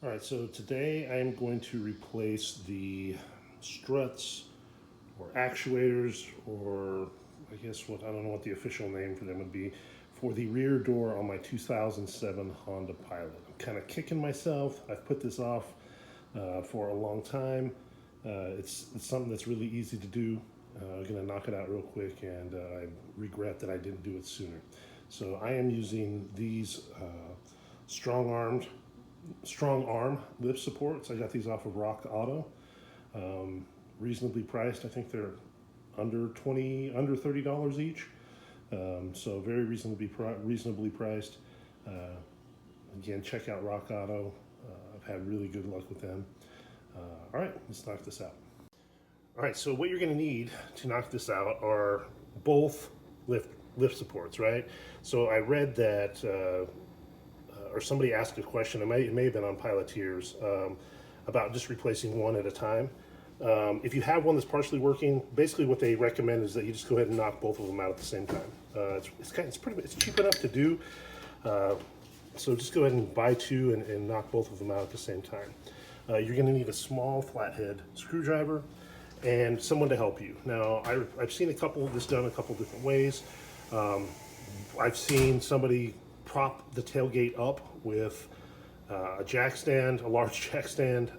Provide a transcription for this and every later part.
All right, so today I'm going to replace the struts or actuators, or I guess I don't know what the official name for them would be, for the rear door on my 2007 Honda Pilot. I'm kind of kicking myself. I've put this off for a long time. It's something that's really easy to do. I'm gonna knock it out real quick, and I regret that I didn't do it sooner. So I am using these strong arm lift supports. I got these off of Rock Auto. Reasonably priced. I think they're under $30 each. So very reasonably priced. Again, check out Rock Auto. I've had really good luck with them. All right, let's knock this out. All right, so what you're going to need to knock this out are both lift supports, right? So I read that, or somebody asked a question, it may have been on Piloteers, about just replacing one at a time. If you have one that's partially working, basically what they recommend is that you just go ahead and knock both of them out at the same time. It's cheap enough to do, so just go ahead and buy two and knock both of them out at the same time. You're going to need a small flathead screwdriver and someone to help you. Now, I've seen this done a couple different ways. I've seen somebody prop the tailgate up with a jack stand, a large jack stand.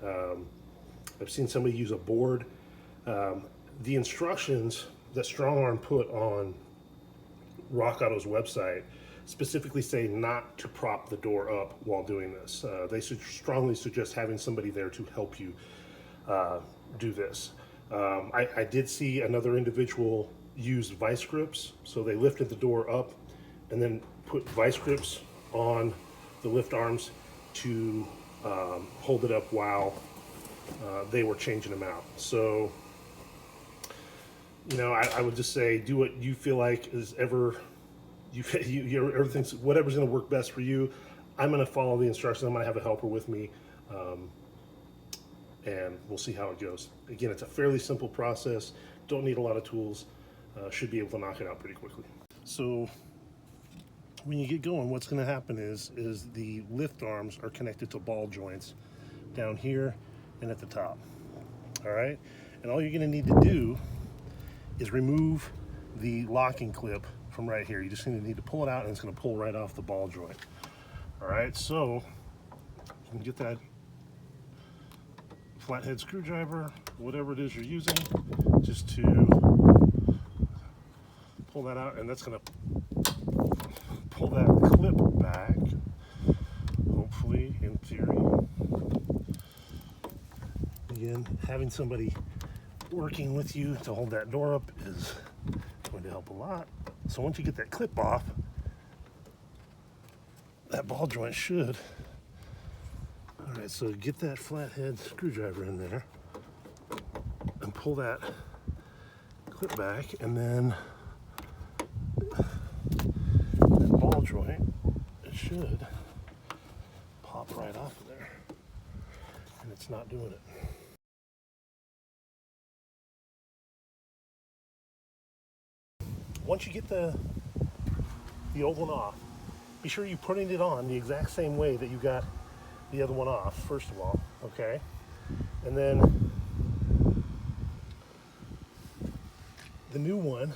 I've seen somebody use a board. The instructions that Strongarm put on Rock Auto's website specifically say not to prop the door up while doing this. They strongly suggest having somebody there to help you do this. I did see another individual use vice grips, so they lifted the door up and then put vice grips on the lift arms to hold it up while they were changing them out. So, I would just say do what you feel like is everything's whatever's going to work best for you. I'm going to follow the instructions. I'm going to have a helper with me, and we'll see how it goes. Again, it's a fairly simple process. Don't need a lot of tools. Should be able to knock it out pretty quickly. So when you get going, what's going to happen is the lift arms are connected to ball joints down here and at the top. All right, and all you're going to need to do is remove the locking clip from right here. You just need to pull it out, and it's going to pull right off the ball joint. All right, so you can get that flathead screwdriver, whatever it is you're using, just to pull that out, and that's going to pull that clip back, hopefully, in theory. Again, having somebody working with you to hold that door up is going to help a lot. So once you get that clip off, that ball joint should. All right, so get that flathead screwdriver in there and pull that clip back, and then that ball joint, it should pop right off of there, and it's not doing it. Once you get the old one off, be sure you're putting it on the exact same way that you got the other one off, first of all, okay? And then the new one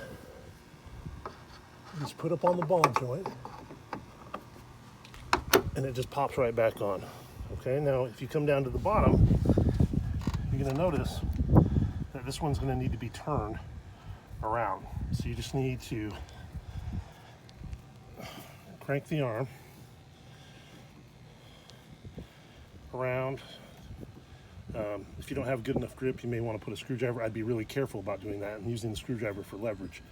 is put up on the ball joint, and it just pops right back on, okay? Now, if you come down to the bottom, you're gonna notice that this one's gonna need to be turned around. So you just need to crank the arm around. If you don't have good enough grip, you may want to put a screwdriver. I'd be really careful about doing that and using the screwdriver for leverage.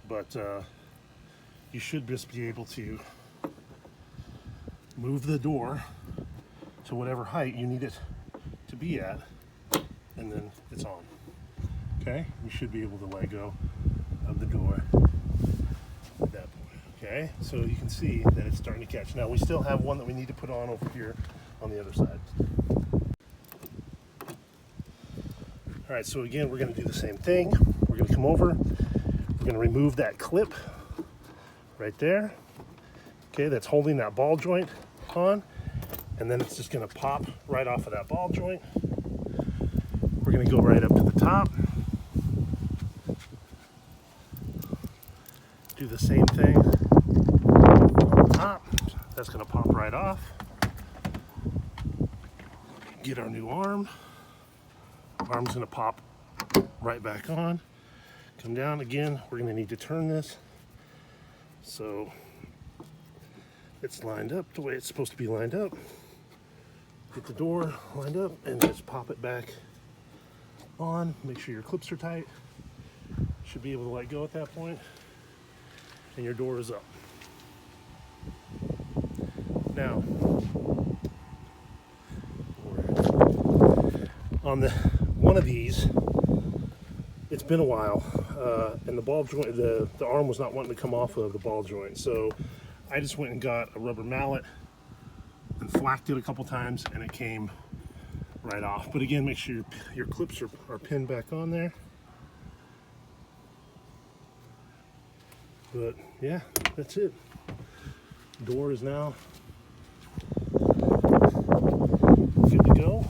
But you should just be able to move the door to whatever height you need it to be at, and then it's on. Okay? You should be able to let go of the door at that point. Okay? So you can see that it's starting to catch. Now we still have one that we need to put on over here on the other side. All right, so again, we're going to do the same thing. We're going to come over. We're going to remove that clip right there. Okay, that's holding that ball joint on. and then it's just going to pop right off of that ball joint. We're going to go right up to the top. Do the same thing on the top. That's going to pop right off. Get our new arm. Arm's going to pop right back on. Come down again. We're going to need to turn this so it's lined up the way it's supposed to be lined up. Get the door lined up and just pop it back on. Make sure your clips are tight. Should be able to let go at that point, and your door is up. Now, on one of these, it's been a while, and the ball joint, the arm was not wanting to come off of the ball joint, so I just went and got a rubber mallet and flacked it a couple times, and it came right off. But again, make sure your clips are pinned back on there. But yeah, that's it. Door is now good to go.